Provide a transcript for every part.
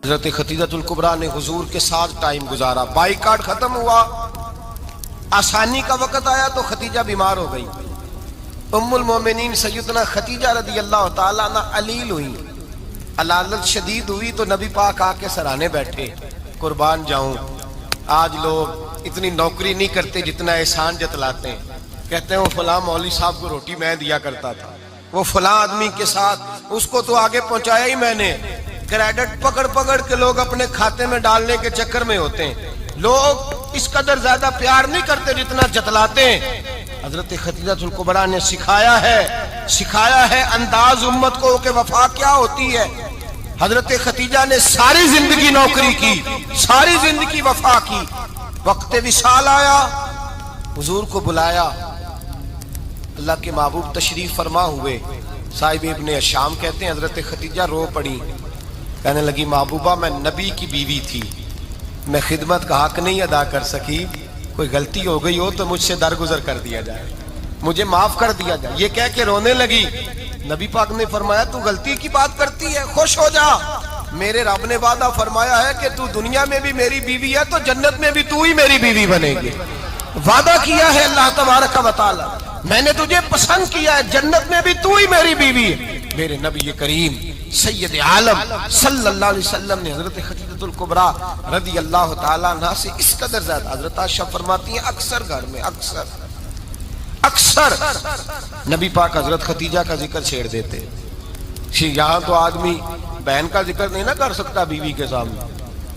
حضرت خدیجۃ الکبریٰ نے حضور کے ساتھ ٹائم گزارا، بائیکاٹ ختم ہوا، آسانی کا وقت آیا تو خدیجہ بیمار ہو گئی۔ ام المومنین سیدنا خدیجہ رضی اللہ تعالیٰ عنہ علیل ہوئی، علالت شدید ہوئی تو نبی پاک آ کے سرانے بیٹھے، قربان جاؤں آج لوگ اتنی نوکری نہیں کرتے جتنا احسان جتلاتے ہیں، کہتے ہیں وہ فلاں مولوی صاحب کو روٹی میں دیا کرتا تھا، وہ فلاں آدمی کے ساتھ اس کو تو آگے پہنچایا ہی میں نے۔ کریڈٹ پکڑ پکڑ کے لوگ اپنے کھاتے میں ڈالنے کے چکر میں ہوتے ہیں، لوگ اس قدر زیادہ پیار نہیں کرتے جتنا جتلاتے ہیں۔ حضرت خدیجۃ الکبریٰ نے سکھایا ہے انداز امت کو کہ وفا کیا ہوتی ہے۔ حضرت خدیجہ نے ساری زندگی نوکری کی، ساری زندگی وفا کی، وقت وصال آیا، حضور کو بلایا، اللہ کے محبوب تشریف فرما ہوئے، صاحب ابن الشام کہتے ہیں حضرت خدیجہ رو پڑی، کہنے لگی محبوبہ میں نبی کی بیوی تھی، میں خدمت کا حق نہیں ادا کر سکی، کوئی غلطی ہو گئی ہو تو مجھ سے درگزر کر دیا جائے، مجھے معاف کر دیا جائے۔ یہ کہہ کے رونے لگی، نبی پاک نے فرمایا تو غلطی کی بات کرتی ہے، خوش ہو جا، میرے رب نے وعدہ فرمایا ہے کہ تو دنیا میں بھی میری بیوی ہے تو جنت میں بھی تو ہی میری بیوی بنے گی، وعدہ کیا ہے اللہ تبارک و تعالی، میں نے تجھے پسند کیا ہے، جنت میں بھی تو ہی میری بیوی ہے۔ میرے نبی کریم سید عالم صلی اللہ علیہ وسلم نے حضرت خدیجۃ الکبریٰ رضی اللہ تعالیٰ عنہ سے اس قدر زیادہ، حضرت عائشہ فرماتی ہیں اکثر گھر میں اکثر نبی پاک حضرت خدیجہ کا ذکر چھیڑ دیتے۔ یہاں تو آدمی بہن کا ذکر نہیں نہ کر سکتا بیوی کے سامنے،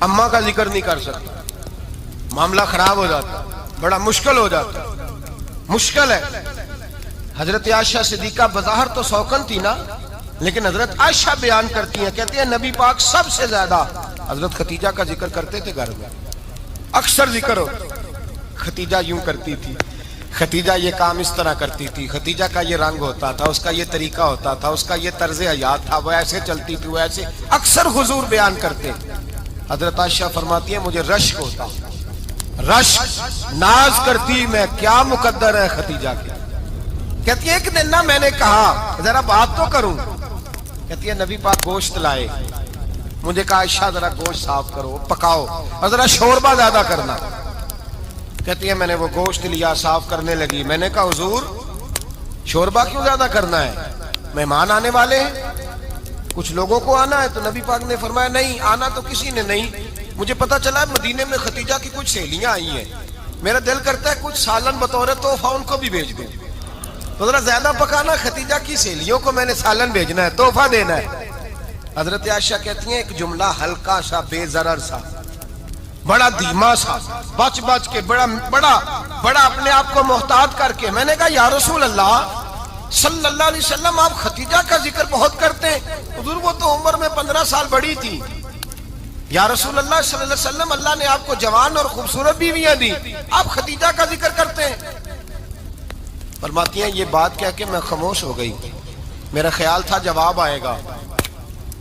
اماں کا ذکر نہیں کر سکتا، معاملہ خراب ہو جاتا، بڑا مشکل ہو جاتا، مشکل ہے۔ حضرت عائشہ صدیقہ بظاہر تو سوکن تھی نا، لیکن حضرت عائشہ بیان کرتی ہیں، کہتی ہیں نبی پاک سب سے زیادہ حضرت خدیجہ کا ذکر کرتے تھے گھر میں، اکثر ذکر ہو۔ خدیجہ یوں کرتی تھی، خدیجہ یہ کام اس طرح کرتی تھی، خدیجہ کا یہ رنگ ہوتا تھا، اس کا یہ طریقہ ہوتا تھا، اس کا یہ طرز حیات تھا، وہ ایسے چلتی تھی، وہ ایسے، اکثر حضور بیان کرتے۔ حضرت عائشہ فرماتی ہیں مجھے رشک ہوتا، رشک، ناز کرتی میں، کیا مقدر ہے خدیجہ کی۔ کہتی ہے ایک دن نا میں نے کہا ذرا بات تو کروں، کہتی ہے نبی پاک گوشت لائے، مجھے کہا عائشہ ذرا گوشت صاف کرو، پکاؤ اور ذرا شوربہ زیادہ کرنا۔ کہتی ہے میں نے وہ گوشت لیا، صاف کرنے لگی، میں نے کہا حضور شوربہ کیوں زیادہ کرنا ہے، مہمان آنے والے ہیں، کچھ لوگوں کو آنا ہے۔ تو نبی پاک نے فرمایا نہیں، آنا تو کسی نے نہیں، مجھے پتا چلا ہے مدینے میں خدیجہ کی کچھ سہیلیاں آئی ہیں، میرا دل کرتا ہے کچھ سالن بطور تحفہ ان کو بھی بھیج دوں، تو ذرا زیادہ پکانا، خدیجہ کی سہیلیوں کو میں نے سالن بھیجنا ہے، تحفہ دینا ہے۔ حضرت عائشہ کہتی ہیں ایک جملہ ہلکا سا، بے ضرر سا، بڑا دھیما سا، بچ کے، بڑا اپنے آپ کو محتاط کر کے، میں نے کہا یا رسول اللہ صلی اللہ علیہ وسلم آپ خدیجہ کا ذکر بہت کرتے ہیں، حضور وہ تو عمر میں 15 سال بڑی تھی، یا رسول اللہ صلی اللہ علیہ وسلم اللہ نے آپ کو جوان اور خوبصورت بیویاں دی، آپ خدیجہ کا ذکر کرتے ہیں۔ فرماتی ہیں یہ بات کہہ کے میں خاموش ہو گئی، میرا خیال تھا جواب آئے گا،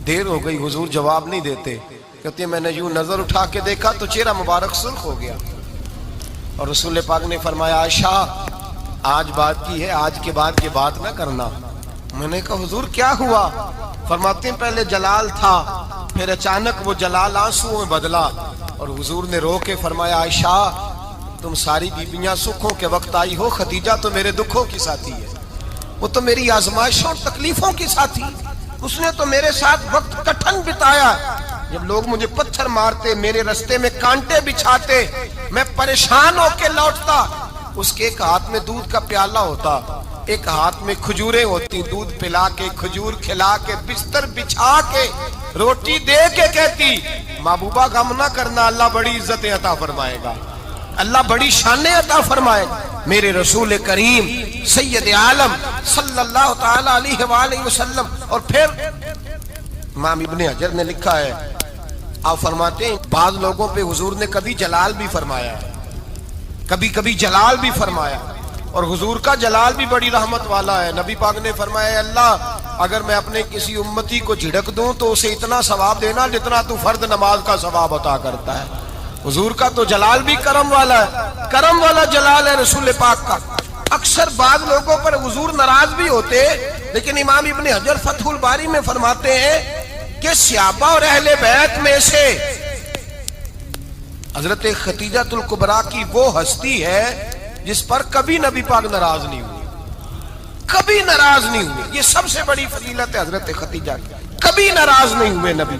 دیر ہو گئی، حضور جواب نہیں دیتے۔ کہتے ہیں میں نے یوں نظر اٹھا کے دیکھا تو چہرہ مبارک سرخ ہو گیا، اور رسول پاک نے فرمایا عائشہ آج بات کی ہے، آج کے بعد یہ بات نہ کرنا۔ میں نے کہا حضور کیا ہوا؟ فرماتے ہیں پہلے جلال تھا، پھر اچانک وہ جلال آنسو میں بدلا، اور حضور نے رو کے فرمایا عائشہ تم ساری بیویاں سکھوں کے وقت آئی ہو، خدیجہ تو میرے دکھوں کی ساتھی ہے، وہ تو میری آزمائشوں اور تکلیفوں کی ساتھی، اس نے تو میرے ساتھ وقت کٹھن بتایا، جب لوگ مجھے پتھر مارتے، میرے رستے میں کانٹے بچھاتے، میں پریشان ہو کے لوٹتا، اس کے ایک ہاتھ میں دودھ کا پیالہ ہوتا، ایک ہاتھ میں کھجوریں ہوتی، دودھ پلا کے، کھجور کھلا کے، بستر بچھا کے، روٹی دے کے کہتی محبوبہ غم نہ کرنا، اللہ بڑی عزتیں عطا فرمائے گا، اللہ بڑی شانیں عطا فرمائے گا۔ میرے رسول کریم سید عالم صلی اللہ تعالی علیہ وآلہ وسلم۔ اور پھر امام ابن حجر نے لکھا ہے، آپ فرماتے ہیں بعض لوگوں پہ حضور نے کبھی جلال بھی فرمایا، کبھی جلال بھی فرمایا، اور حضور کا جلال بھی بڑی رحمت والا ہے۔ نبی پاک نے فرمایا اللہ اگر میں اپنے کسی امتی کو جھڑک دوں تو اسے اتنا ثواب دینا جتنا تو فرد نماز کا ثواب عطا کرتا ہے۔ حضور کا تو جلال بھی کرم والا ہے، کرم والا جلال ہے رسول پاک کا۔ اکثر بعض لوگوں پر حضور ناراض بھی ہوتے، لیکن امام ابن حجر فتح الباری میں فرماتے ہیں کہ صحابہ اور اہل بیت میں سے حضرت خدیجۃ الکبریٰ کی وہ ہستی ہے جس پر کبھی نبی پاک ناراض نہیں ہوئے، کبھی ناراض نہیں ہوئے. یہ سب سے بڑی فضیلت ہے حضرت خدیجہ کی. کبھی ناراض نہیں ہوئے نبی،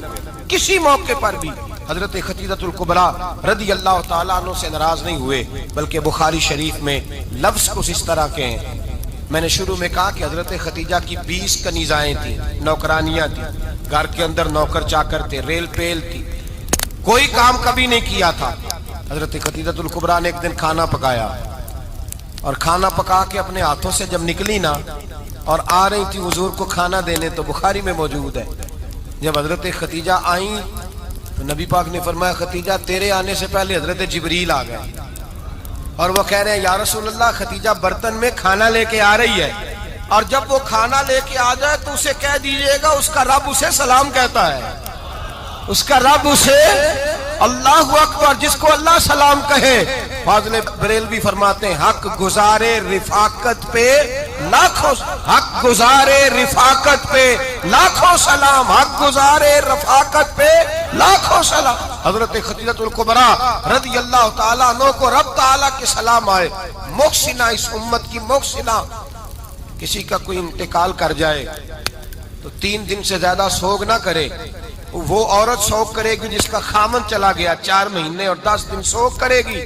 کسی موقع پر بھی حضرت خدیجۃ الکبریٰ رضی اللہ تعالیٰ عنہ سے ناراض نہیں ہوئے. بلکہ بخاری شریف میں لفظ کچھ اس طرح کے ہیں. میں نے شروع میں کہا کہ حضرت خدیجہ کی 20 کنیزائیں تھیں، نوکرانیاں تھیں، گھر کے اندر نوکر چاکر تھے، ریل پیل تھی، کوئی کام کبھی نہیں کیا تھا. حضرت خدیجۃ الکبریٰ نے ایک دن کھانا پکایا، اور کھانا پکا کے اپنے ہاتھوں سے جب نکلی نا اور آ رہی تھی حضور کو کھانا دینے، تو بخاری میں موجود ہے جب حضرت خدیجہ آئیں تو نبی پاک نے فرمایا خدیجہ تیرے آنے سے پہلے حضرت جبریل آ گئے، اور وہ کہہ رہے ہیں یا رسول اللہ خدیجہ برتن میں کھانا لے کے آ رہی ہے، اور جب وہ کھانا لے کے آ جائے تو اسے کہہ دیجئے گا اس کا رب اسے سلام کہتا ہے، اس کا رب اسے اللہ اکبر، جس کو اللہ سلام کہے. فاضل بریلوی فرماتے ہیں حق گزارے رفاقت پہ لاکھوں، حق گزارے رفاقت پہ لاکھوں سلام، حق گزارے رفاقت پہ لاکھوں سلام. حضرت خدیجۃ الکبریٰ رضی اللہ تعالیٰ عنہ کو رب تعالیٰ کے سلام آئے. محسنہ، اس امت کی محسنہ. کسی کا کوئی انتقال کر جائے تو 3 دن سے زیادہ سوگ نہ کرے. وہ عورت سوگ کرے گی جس کا خامن چلا گیا، 4 مہینے اور 10 دن سوگ کرے گی.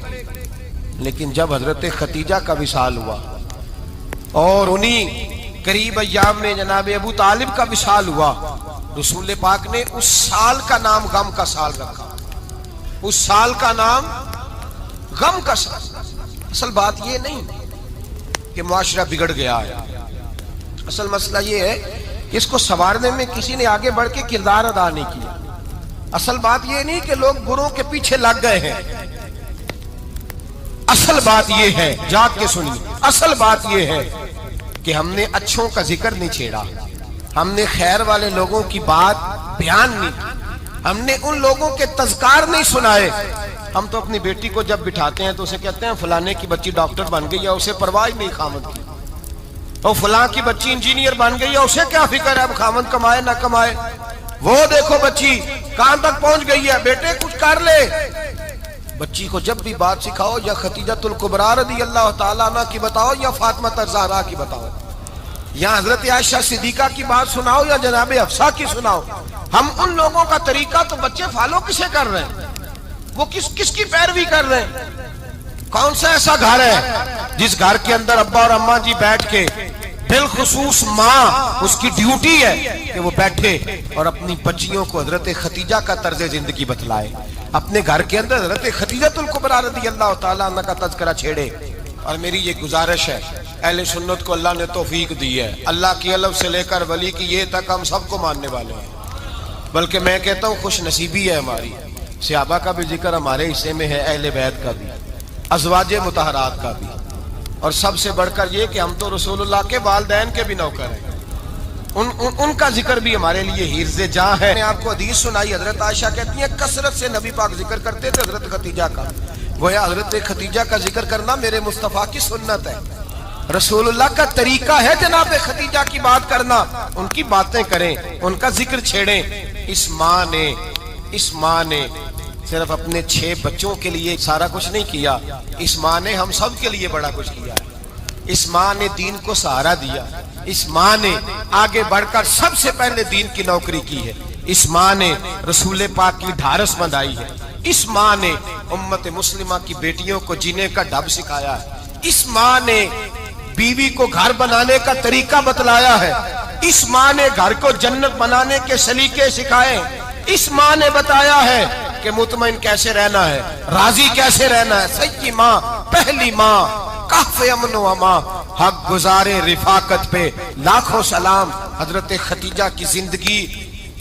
لیکن جب حضرت خدیجہ کا وصال ہوا اور انہی قریب ایام میں جناب ابو طالب کا وصال ہوا، رسول پاک نے اس سال کا نام غم کا سال رکھا. اس سال کا نام غم کا سال. اصل بات یہ نہیں کہ معاشرہ بگڑ گیا ہے، اصل مسئلہ یہ ہے کہ اس کو سنوارنے میں کسی نے آگے بڑھ کے کردار ادا نہیں کیا. اصل بات یہ نہیں کہ لوگ بروں کے پیچھے لگ گئے ہیں. اصل بات یہ ہے، جاگ کے سنیے، اصل بات یہ ہے کہ ہم نے اچھوں کا ذکر نہیں چھیڑا، ہم نے خیر والے لوگوں کی بات بیان نہیں کی، ہم نے ان لوگوں کے تذکار نہیں سنائے. ہم تو اپنی بیٹی کو جب بٹھاتے ہیں تو اسے کہتے ہیں فلانے کی بچی ڈاکٹر بن گئی ہے، اسے پرواہ نہیں خامد کی. اور فلاں کی بچی انجینئر بن گئی ہے، اسے کیا فکر ہے اب خامد کمائے نہ کمائے. وہ دیکھو بچی کہاں تک پہنچ گئی ہے، بیٹے کچھ کر لے. بچی کو جب بھی بات سکھاؤ یا خدیجۃ الکبریٰ رضی اللہ تعالیٰ عنہ کی بتاؤ یا فاطمہ الزہرا کی بتاؤ، یا حضرت عائشہ صدیقہ کی بات سناؤ یا جناب حفصہ کی سناؤ. ہم ان لوگوں کا طریقہ تو بچے فالو کسے کر رہے ہیں، وہ کس کی پیروی کر رہے ہیں. کون سا ایسا گھر ہے جس گھر کے اندر ابا اور اماں جی بیٹھ کے، بالخصوص ماں اس کی ڈیوٹی ہے کہ وہ بیٹھے اور اپنی بچیوں کو حضرت خدیجہ کا طرز زندگی بتلائے، اپنے گھر کے اندر حضرت خدیجۃ الکبریٰ رضی اللہ تعالیٰ عنہ کا تذکرہ چھیڑے. اور میری یہ گزارش ہے، اہل سنت کو اللہ نے توفیق دی ہے، اللہ کی علم سے لے کر ولی کی یہ تک ہم سب کو ماننے والے ہیں. بلکہ میں کہتا ہوں خوش نصیبی ہے ہماری، صحابہ کا بھی ذکر ہمارے حصے میں ہے، اہل بیت کا بھی، ازواج مطہرات کا بھی، اور سب سے بڑھ کر یہ کہ ہم تو رسول اللہ کے والدین کے بھی نوکر ہیں، ان کا ذکر بھی ہمارے لیے حرز جاں ہے. میں آپ کو حدیث سنائی، حضرت عائشہ کہتی ہیں کثرت سے نبی پاک ذکر کرتے تھے حضرت خدیجہ کا. گویا حضرت خدیجہ کا ذکر کرنا میرے مصطفیٰ کی سنت ہے، رسول اللہ کا طریقہ ہے جناب خدیجہ کی بات کرنا. ان کی باتیں کریں، ان کا ذکر چھیڑیں. اس ماں نے صرف اپنے 6 بچوں کے لیے سارا کچھ نہیں کیا، اس ماں نے ہم سب کے لیے بڑا کچھ کیا ہے. اس ماں نے دین کو سہارا دیا، اس ماں نے آگے بڑھ کر سب سے پہلے دین کی نوکری کی ہے، اس ماں نے رسول پاک کی ڈھارس بندھائی ہے، اس ماں نے امت مسلمہ کی بیٹیوں کو جینے کا ڈھب سکھایا ہے، اس ماں نے بیوی کو گھر بنانے کا طریقہ بتلایا ہے، اس ماں نے گھر کو جنت بنانے کے سلیقے سکھائے، اس ماں نے بتایا ہے کہ مطمئن کیسے رہنا ہے، راضی کیسے رہنا ہے. سچی ماں، پہلی ماں، کہف امن و امان، حق گزارے رفاقت پہ لاکھوں سلام. حضرت خدیجہ کی زندگی،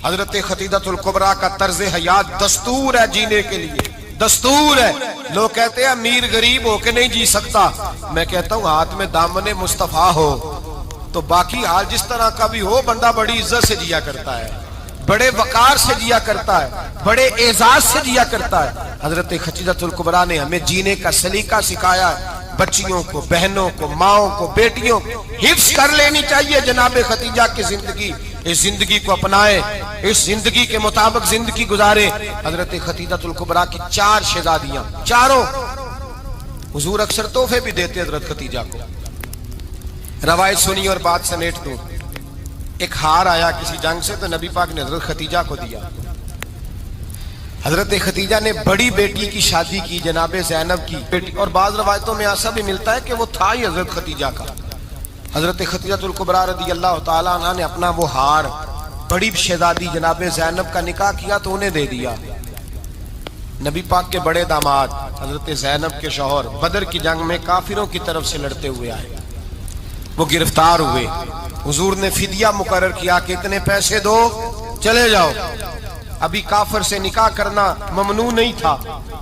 حضرت خدیجۃ الکبریٰ کا طرز حیات دستور ہے جینے کے لیے، دستور ہے. لوگ کہتے ہیں امیر غریب ہو کے نہیں جی سکتا، میں کہتا ہوں ہاتھ میں دامن مصطفیٰ ہو تو باقی حال جس طرح کا بھی ہو بندہ بڑی عزت سے جیا کرتا ہے، بڑے وقار سے جیا کرتا ہے، بڑے اعزاز سے جیا کرتا ہے. حضرت خدیجۃ الکبریٰ نے ہمیں جینے کا سلیقہ سکھایا ہے. بچیوں کو، بہنوں کو، ماؤں کو، بیٹیوں کو حفظ کر لینی چاہیے جناب خدیجہ کی زندگی. اس زندگی کو اپنائے، اس زندگی کے مطابق زندگی گزارے. حضرت خدیجہ الکبریٰ کی 4 شہزادیاں، چاروں. حضور اکثر تحفے بھی دیتے حضرت خدیجہ کو. روایت سنی اور بات سمیٹ دو. ایک ہار آیا کسی جنگ سے تو نبی پاک نے حضرت خدیجہ کو دیا. حضرت خدیجہ نے بڑی بیٹی کی شادی کی، جناب زینب کی بیٹی. اور بعض روایتوں میں ایسا بھی ملتا ہے کہ وہ تھا ہی حضرت خدیجہ کا. حضرت خدیجہ الکبریٰ رضی اللہ تعالیٰ عنہ نے اپنا وہ ہار بڑی شہزادی جناب زینب کا نکاح کیا تو انہیں دے دیا. نبی پاک کے بڑے داماد حضرت زینب کے شوہر بدر کی جنگ میں کافروں کی طرف سے لڑتے ہوئے آئے، وہ گرفتار ہوئے. حضور نے فدیہ مقرر کیا کہ اتنے پیسے دو چلے جاؤ. ابھی کافر سے نکاح کرنا ممنوع نہیں تھا،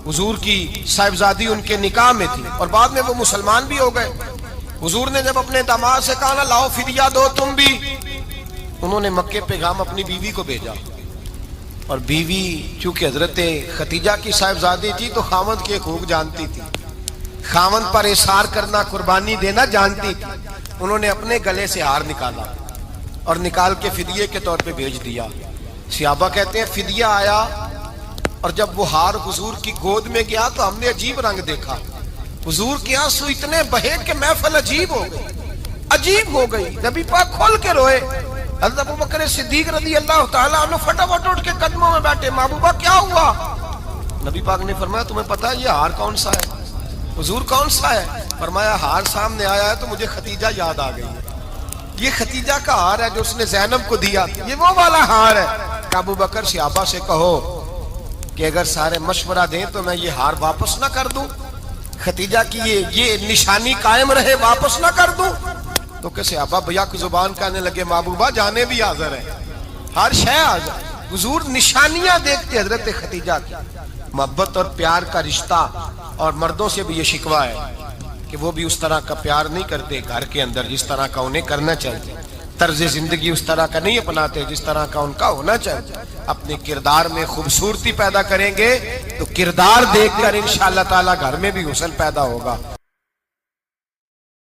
حضور کی صاحبزادی ان کے نکاح میں تھی اور بعد میں وہ مسلمان بھی ہو گئے. حضور نے جب اپنے داماد سے کہا نا لاؤ فدیہ دو تم بھی، انہوں نے مکے پیغام اپنی بیوی کو بھیجا. اور بیوی چونکہ حضرت خدیجہ کی صاحبزادی تھی تو خاوند کے حقوق جانتی تھی، خاوند پر اثار کرنا، قربانی دینا جانتی تھی. انہوں نے اپنے گلے سے ہار نکالا اور نکال کے فدیے کے طور پہ بھیج دیا. صحابہ کہتے ہیں فدیہ آیا اور جب وہ ہار حضور کی گود میں گیا تو ہم نے عجیب رنگ دیکھا. حضور کے آنسو اتنے بہے کہ محفل عجیب ہو گئی، عجیب ہو گئی. نبی پاک کھول کے روئے. حضرت ابوبکر صدیق رضی اللہ تعالیٰ عنہ فٹافٹ اٹھ کے قدموں میں بیٹھے. محبوبہ کیا ہوا؟ نبی پاک نے فرمایا تمہیں پتا ہے یہ ہار کون سا ہے؟ حضور کون سا ہے؟ فرمایا ہار سامنے آیا ہے تو مجھے خدیجہ یاد آ گئی ہے. یہ خدیجہ کا ہار ہے جو اس نے زینب کو دیا، یہ وہ والا ہار ہے. کہ ابوبکر صحابہ سے کہو کہ اگر سارے مشورہ دیں تو میں یہ ہار واپس نہ کر دوں، خدیجہ کی یہ نشانی قائم رہے، واپس نہ کر دوں. تو کہ صحابہ بھیا کی زبان کہنے لگے محبوبہ جانے بھی حاضر ہے، ہر شے حاضر. حضور نشانیاں دیکھتے حضرت خدیجہ کی. محبت اور پیار کا رشتہ، اور مردوں سے بھی یہ شکوہ ہے کہ وہ بھی اس طرح کا پیار نہیں کرتے گھر کے اندر جس طرح کا انہیں کرنا چاہیے. طرز زندگی اس طرح کا نہیں اپناتے جس طرح کا ان کا ہونا چاہیے. اپنے کردار میں خوبصورتی پیدا کریں گے تو کردار دیکھ کر انشاءاللہ تعالی گھر میں بھی حسن پیدا ہوگا.